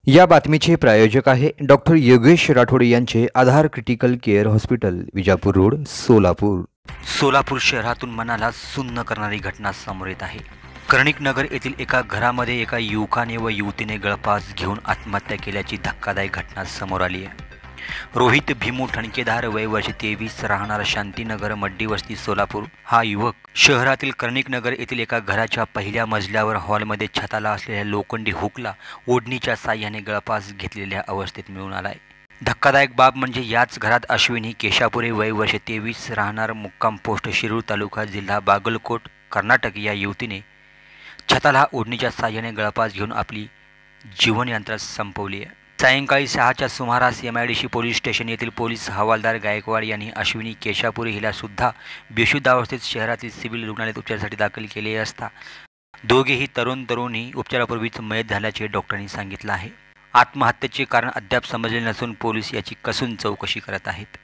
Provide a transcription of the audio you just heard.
या बातमीचे प्रायोजक आहे डॉक्टर योगेश राठोड यांचे Aadhaar critical care hospital, Vijapur road, Solapur. Solapur शहरातून मनाला सुन्न करणारी घटना समोर येत आहे। कर्णिक नगर येथील एका घरामध्ये एका युवकाने व युवतीने गळफास घेऊन आत्महत्या केल्याची धक्कादायक घटना समोर आली आहे। रोहित भीमू ठणकेदार, वय वर्ष 23, राहणार शांतीनगर, मड्डी वस्ती, सोलापूर। हा युवक शहरातील कर्णिक नगर येथील एका घराच्या पहिल्या मजल्यावर हॉलमध्ये छताला असलेल्या लोखंडी हुकला ओढणीच्या साह्याने गळफास घेतलेल्या अवस्थेत मिळून आलाय। धक्कादायक बाब म्हणजे याच घरात अश्विनी केशापुरे, वय वर्ष 23, राहणार मुक्काम पोस्ट शिरूर, तालुका जिल्हा बागलकोट, कर्नाटक, या युवतीने छताला ओढणीच्या साह्याने गळफास घेऊन आपली जीवनयात्रा संपवली आहे। सायंकाळी 6च्या सुमारास MIDC पोलीस स्टेशन येथील पोलीस हवालदार गायकवाड यांनी अश्विनी केशापुरे हिला सुद्धा बेशुद्ध अवस्थेत शहरातील सिव्हिल रुग्णालयात उपचारासाठी दाखल केले असता दोघेही तरुणी उपचारापूर्वीच मयत झाल्याचे डॉक्टरांनी सांगितलं आहे। आत्महत्येचे कारण अद्याप समजले नसून पोलीस याची कसून चौकशी करत आहेत।